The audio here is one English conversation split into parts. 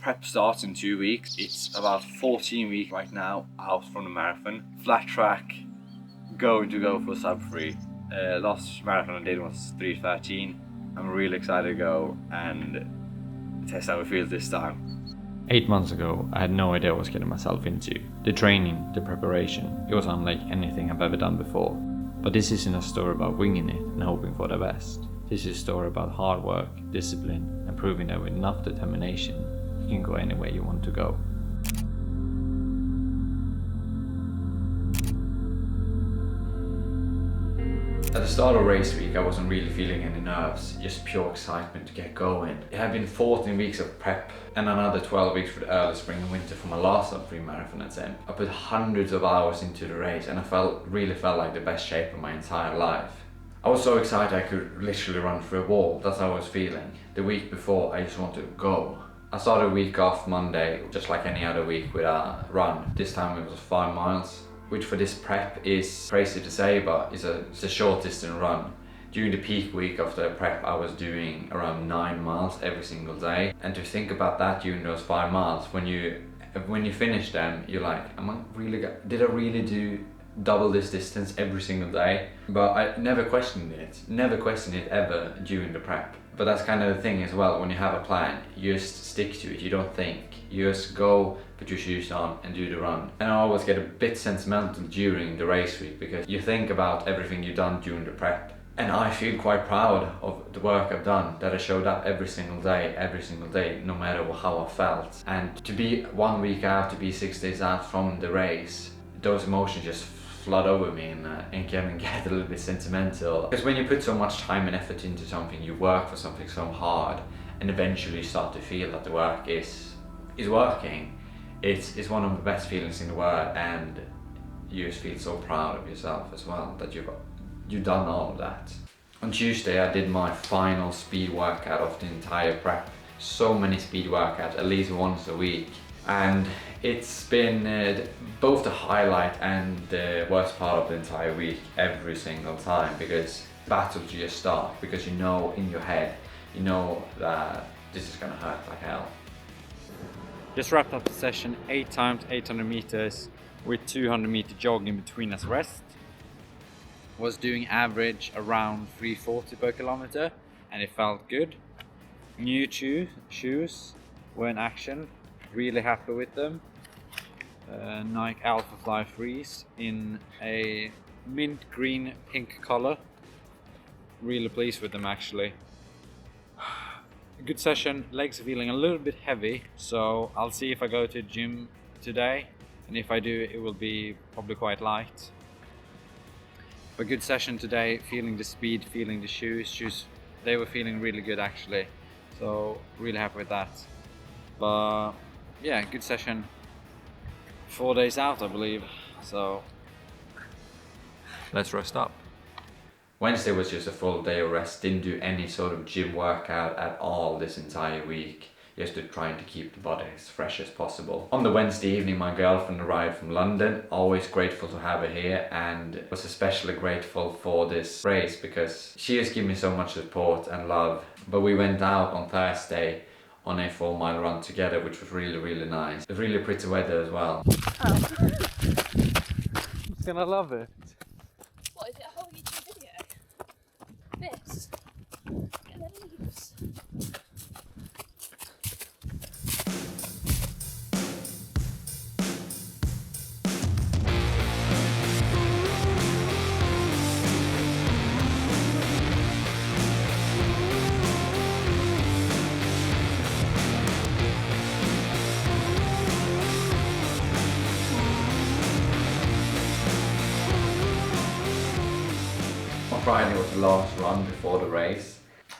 Prep starts in 2 weeks. It's about 14 weeks right now out from the marathon. Flat track, going to go for sub 3. Last marathon I did was 3:13. I'm really excited to go and test how it feels this time. 8 months ago, I had no idea what I was getting myself into. The training, the preparation, it was unlike anything I've ever done before. But this isn't a story about winging it and hoping for the best. This is a story about hard work, discipline, and proving that with enough determination, you can go anywhere you want to go. At the start of race week, I wasn't really feeling any nerves, just pure excitement to get going. It had been 14 weeks of prep and another 12 weeks for the early spring and winter for my last sub-3 marathon attempt. I put hundreds of hours into the race and I really felt like the best shape of my entire life. I was so excited I could literally run through a wall. That's how I was feeling. The week before, I just wanted to go. I started a week off Monday, just like any other week, with a run. This time it was 5 miles. Which for this prep is crazy to say, but it's a short distance run. During the peak week of the prep, I was doing around 9 miles every single day. And to think about that during those 5 miles, when you finish them, you're like, did I really do double this distance every single day? But I never questioned it ever during the prep. But that's kind of the thing as well, when you have a plan, you just stick to it, you don't think. You just go, put your shoes on and do the run. And I always get a bit sentimental during the race week because you think about everything you've done during the prep. And I feel quite proud of the work I've done, that I showed up every single day, no matter how I felt. And to be 1 week out, to be 6 days out from the race, those emotions just flood over me and can get a little bit sentimental. Because when you put so much time and effort into something, you work for something so hard, and eventually you start to feel that the work is working, it's one of the best feelings in the world, and you just feel so proud of yourself as well that you've done all of that. On Tuesday I did my final speed workout of the entire prep. So many speed workouts, at least once a week. And it's been both the highlight and the worst part of the entire week every single time, because battles just start, because you know in your head, you know that this is gonna hurt like hell. Just wrapped up the session, 8 times 800 meters with 200 meter jog in between as rest. Was doing average around 340 per kilometer and it felt good. New shoes were in action, really happy with them. Nike Alpha Fly Freeze in a mint green pink color. Really pleased with them actually. A good session, legs are feeling a little bit heavy, so I'll see if I go to the gym today, and if I do, it will be probably quite light. But good session today, feeling the speed, feeling the shoes, they were feeling really good actually, so really happy with that. But yeah, good session. 4 days out I believe, so let's rest up. Wednesday was just a full day of rest, didn't do any sort of gym workout at all this entire week, just trying to keep the body as fresh as possible. On the Wednesday evening, my girlfriend arrived from London, always grateful to have her here, and was especially grateful for this race because she has given me so much support and love. But we went out on Thursday on a 4 mile run together, which was really nice. It was really pretty weather as well. Oh. She's gonna love it. What is it, a whole YouTube video? This? Get the leaves. Friday was the last run before the race.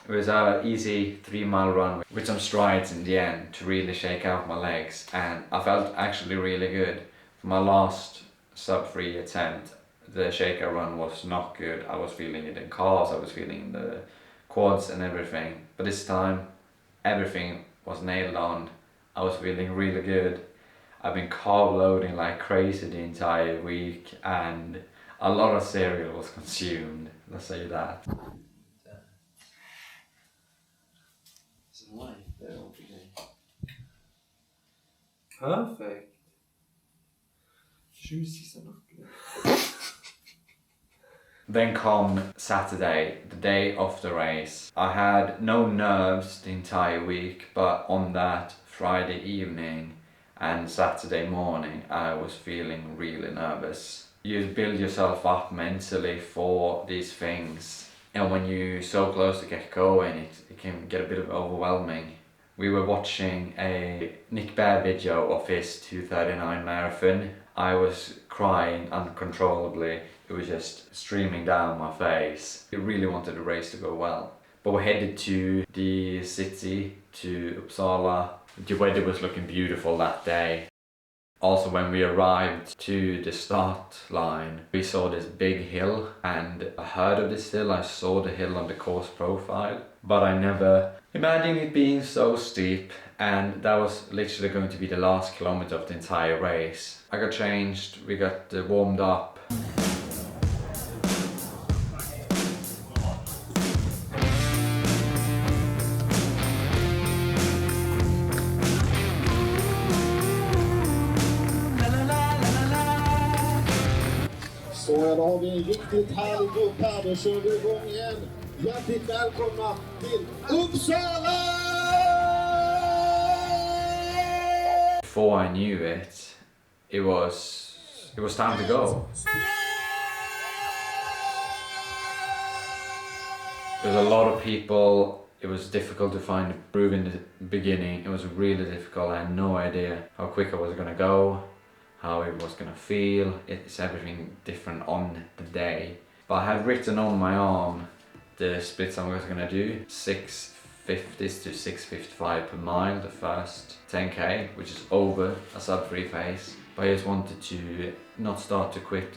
It was an easy 3 mile run with some strides in the end to really shake out my legs, and I felt actually really good. For my last sub-3 attempt, the shaker run was not good. I was feeling it in calves, I was feeling the quads and everything. But this time, everything was nailed on. I was feeling really good. I've been carb loading like crazy the entire week, and a lot of cereal was consumed, let's say that. Perfect. Tjusig enough. Then come Saturday, the day of the race. I had no nerves the entire week, but on that Friday evening and Saturday morning, I was feeling really nervous. You build yourself up mentally for these things, and when you're so close to get going, it can get a bit of overwhelming. We were watching a Nick Bear video of his 2:39 marathon. I was crying uncontrollably. It was just streaming down my face. I really wanted the race to go well. But we headed to the city, to Uppsala. The weather was looking beautiful that day. Also, when we arrived to the start line, we saw this big hill, and I heard of this hill. I saw the hill on the course profile, but I never imagined it being so steep, and that was literally going to be the last kilometer of the entire race. I got changed, we got warmed up. Så då har vi en riktigt härlig grupp här. Då kör vi igång igen. Hjärtligt välkomna till Uppsala! Before I knew it, it was time to go. There was a lot of people. It was difficult to find a groove in the beginning. It was really difficult. I had no idea how quick I was gonna go, how it was gonna feel. It's everything different on the day. But I had written on my arm the splits I was gonna do. 6:50s to 6:55 per mile, the first 10k, which is over a sub-3 pace. But I just wanted to not start too quick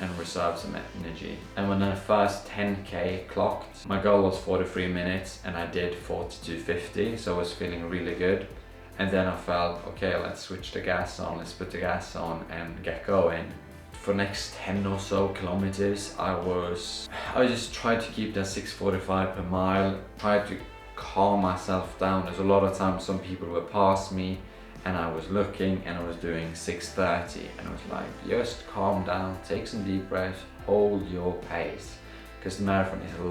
and reserve some energy. And when the first 10k clocked, my goal was 43 minutes and I did 42:50, so I was feeling really good. And then I felt, okay, let's switch the gas on, let's put the gas on and get going. For next 10 or so kilometers, I just tried to keep that 6:45 per mile, tried to calm myself down. There's a lot of times some people were past me and I was looking and I was doing 6:30 and I was like, just calm down, take some deep breaths, hold your pace. Because the marathon is a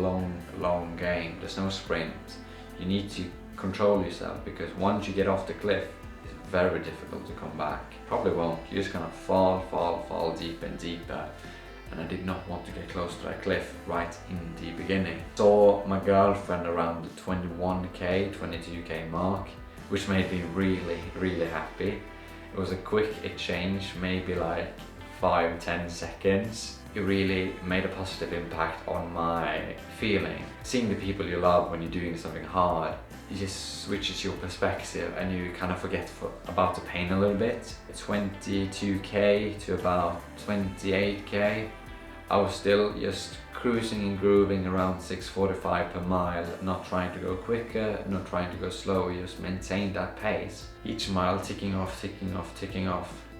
long game, there's no sprint. You need to control yourself, because once you get off the cliff, it's very difficult to come back. Probably won't, you're just gonna fall deeper and deeper. And I did not want to get close to that cliff right in the beginning. Saw my girlfriend around the 21k, 22k mark, which made me really happy. It was a quick exchange, maybe like 5-10 seconds. It really made a positive impact on my feeling. Seeing the people you love when you're doing something hard, it just switches your perspective and you kind of forget about the pain a little bit. 22k to about 28k. I was still just cruising and grooving around 6:45 per mile, not trying to go quicker, not trying to go slower, just maintain that pace. Each mile ticking off.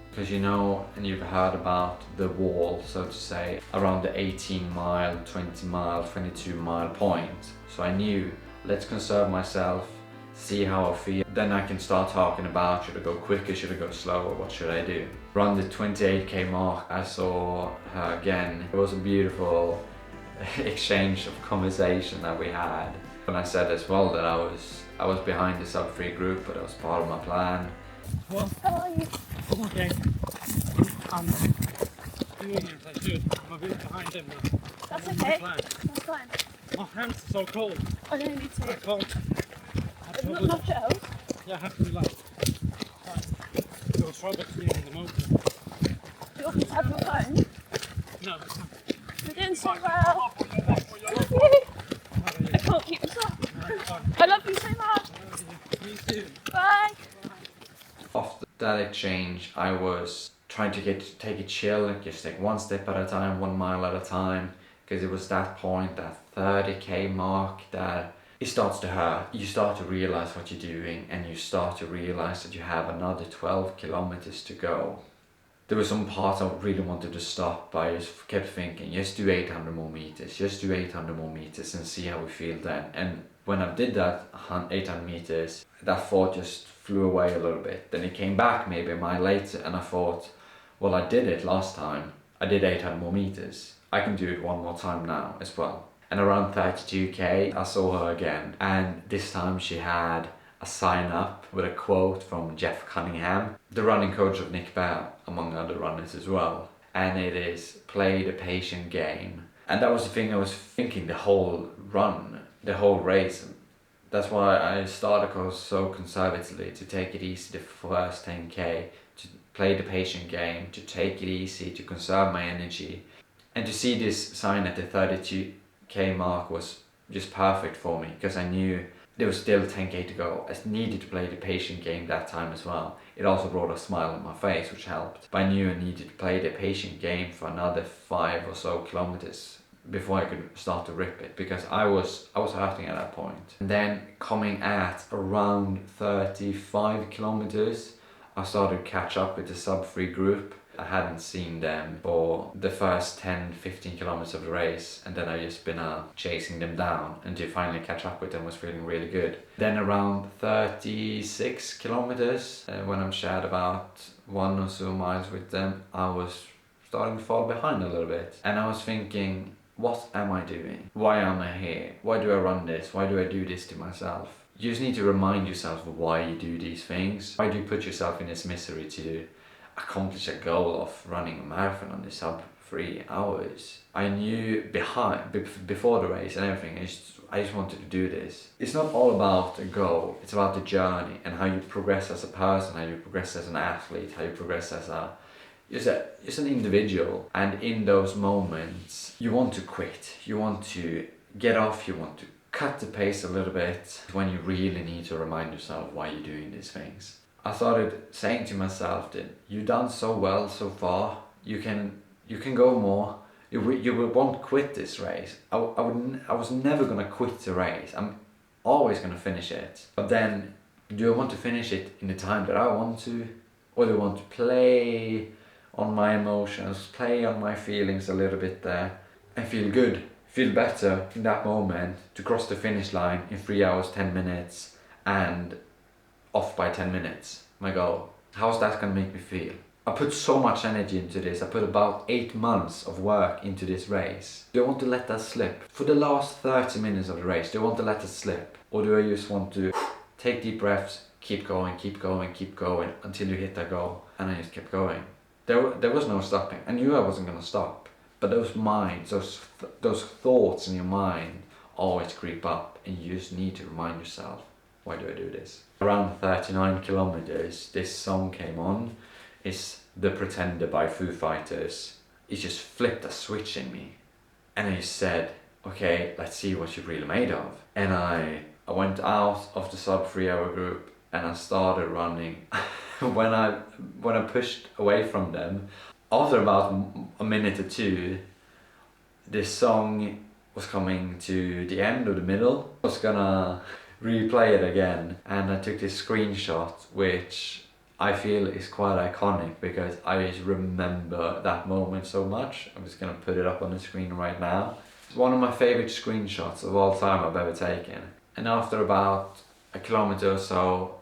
Because you know, and you've heard about the wall, so to say, around the 18 mile, 20 mile, 22 mile point. So I knew, let's conserve myself, see how I feel. Then I can start talking about, should I go quicker, should I go slower, what should I do? Around the 28k mark, I saw her again. It was a beautiful exchange of conversation that we had. And I said as well that I was behind the sub-3 group, but it was part of my plan. How are you? Okay. I'm doing it. I should. I'm a bit behind them now. That's I'm on okay. my plan. That's fine. My hands are so cold. I don't need I to. can't. Not enough gels. Yeah, I have to like go further clean in the motor. Do you want me to have your phone? No. You're doing so well. Thank you. I can't keep this up. I love you so much. Me too. Bye. After that exchange, I was trying to take it chill, just take one step at a time, 1 mile at a time, because it was that point, that 30k mark, that it starts to hurt. You start to realize what you're doing and you start to realize that you have another 12 kilometers to go. There were some parts I really wanted to stop, but I just kept thinking, just do 800 more meters, just do 800 more meters and see how we feel then. And When I did that 800 meters, that thought just flew away a little bit. Then it came back maybe a mile later and I thought, well, I did it last time. I did 800 more meters. I can do it one more time now as well. And around 32k, I saw her again. And this time she had a sign up with a quote from Jeff Cunningham, the running coach of Nick Bell, among other runners as well. And it is play the patient game. And that was the thing I was thinking the whole run, the whole race. That's why I started so conservatively, to take it easy the first 10k, to play the patient game, to take it easy, to conserve my energy. And to see this sign at the 32k mark was just perfect for me, because I knew there was still 10k to go. I needed to play the patient game that time as well. It also brought a smile on my face, which helped. But I knew I needed to play the patient game for another 5 or so kilometers before I could start to rip it, because I was hurting at that point. And then coming at around 35 kilometers, I started to catch up with the sub-3 group. I hadn't seen them for the first 10-15 kilometers of the race, and then I just been chasing them down, and to finally catch up with them was feeling really good. Then around 36 kilometers, when I'm shared about 1 or 2 miles with them, I was starting to fall behind a little bit. And I was thinking, what am I doing? Why am I here? Why do I run this? Why do I do this to myself? You just need to remind yourself of why you do these things. Why do you put yourself in this misery to accomplish a goal of running a marathon on the sub 3 hours? I knew before the race and everything, I just wanted to do this. It's not all about a goal, it's about the journey and how you progress as a person, how you progress as an athlete, how you progress as just an individual. And in those moments, you want to quit, you want to get off, you want to cut the pace a little bit, when you really need to remind yourself why you're doing these things. I started saying to myself that you've done so well so far, you can go more, you won't quit this race. I was never gonna quit the race, I'm always gonna finish it. But then, do I want to finish it in the time that I want to? Or do I want to play on my emotions, play on my feelings a little bit there, and feel good, feel better in that moment, to cross the finish line in 3 hours 10 minutes and off by 10 minutes, my goal. How's that gonna make me feel? I put so much energy into this. I put about 8 months of work into this race. Do I want to let that slip? For the last 30 minutes of the race, do I want to let it slip? Or do I just want to take deep breaths, keep going, keep going, keep going until you hit that goal? And I just kept going. There was no stopping. I knew I wasn't gonna stop. But those minds, those thoughts in your mind always creep up, and you just need to remind yourself, why do I do this? Around 39 kilometers, this song came on. It's The Pretender by Foo Fighters. It just flipped a switch in me. And I said, okay, let's see what you're really made of. And I went out of the sub 3 hour group and I started running. When I pushed away from them, after about a minute or two, this song was coming to the end or the middle. I was gonna replay it again, and I took this screenshot, which I feel is quite iconic because I just remember that moment so much. I'm just gonna put it up on the screen right now. It's one of my favorite screenshots of all time I've ever taken. And after about a kilometer or so,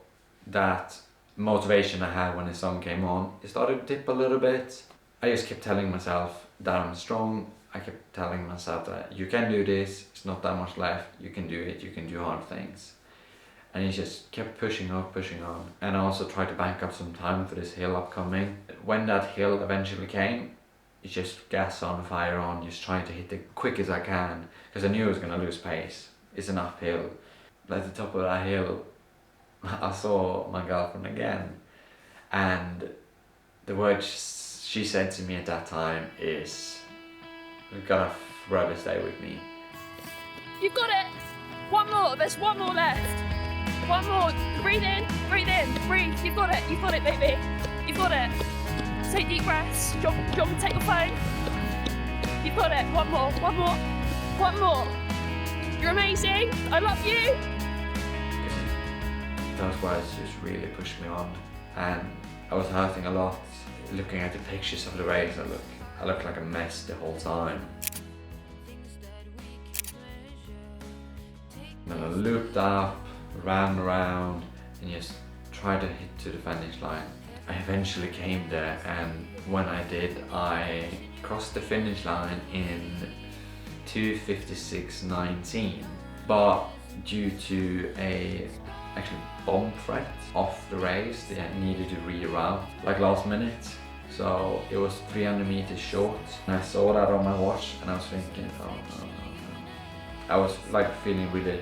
that motivation I had when the song came on, it started to dip a little bit. I just kept telling myself that I'm strong. I kept telling myself that you can do this, it's not that much left, you can do it, you can do hard things. And it just kept pushing on. And I also tried to bank up some time for this hill upcoming. When that hill eventually came, it's just gas on, fire on, just trying to hit it quick as I can, because I knew I was gonna lose pace. It's an uphill. At the top of that hill, I saw my girlfriend again, and the words she said to me at that time is, "You've got to forever stay with me." You've got it. One more. There's one more left. One more. Breathe in. Breathe in. Breathe. You've got it. You've got it, baby. You've got it. Take deep breaths. Do you want me to take your phone? You've got it. One more. One more. One more. You're amazing. I love you. Those words just really pushed me on, and I was hurting a lot. Looking at the pictures of the race, I looked like a mess the whole time. Things that we can measure. Take Then I looped up, ran around, and just tried to hit to the finish line. I eventually came there, and when I did, I crossed the finish line in 2:56.19. But due to a actually bomb threat off the race, they needed to reroute like last minute. So it was 300 meters short, and I saw that on my watch, and I was thinking, oh no. I was like feeling really,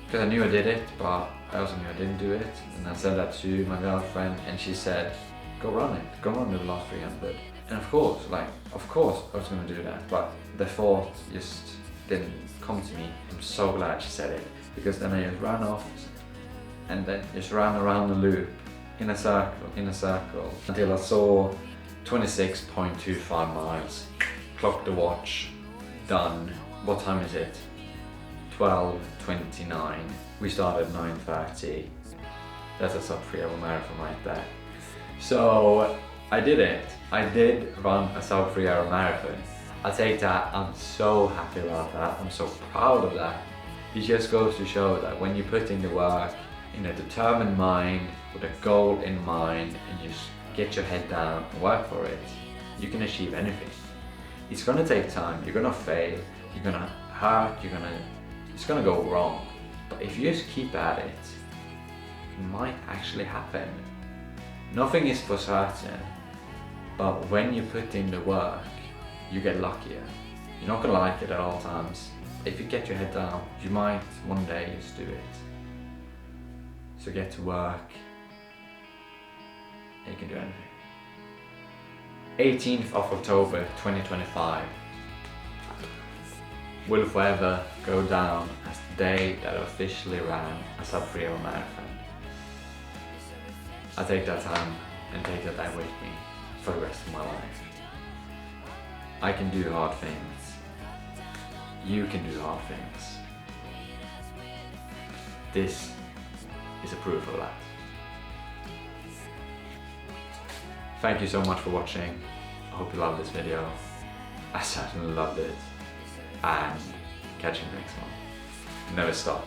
because I knew I did it, but I also knew I didn't do it. And I said that to my girlfriend, and she said, go run the last 300. And of course I was gonna do that, but the thought just didn't come to me. I'm so glad she said it, because then I just ran off and then just ran around the loop in a circle until I saw 26.25 miles. Clocked the watch, done. What time is it? 12:29. We started at 9:30. That's a sub 3 hour marathon right there. So I did it. I did run a sub 3 hour marathon. I take that, I'm so happy about that. I'm so proud of that. It just goes to show that when you put in the work, in a determined mind, with a goal in mind, and you just get your head down and work for it, you can achieve anything. It's gonna take time, you're gonna fail, you're gonna hurt, it's gonna go wrong. But if you just keep at it, it might actually happen. Nothing is for certain, but when you put in the work, you get luckier. You're not gonna like it at all times. If you get your head down, you might one day just do it. So get to work, and you can do anything. 18th of October 2025 will forever go down as the day that I officially ran a sub 3 hour marathon. I take that time and take that time with me for the rest of my life. I can do hard things. You can do hard things. This is a proof of that. Thank you so much for watching. I hope you loved this video. I certainly loved it. And catch you next one. Never stop.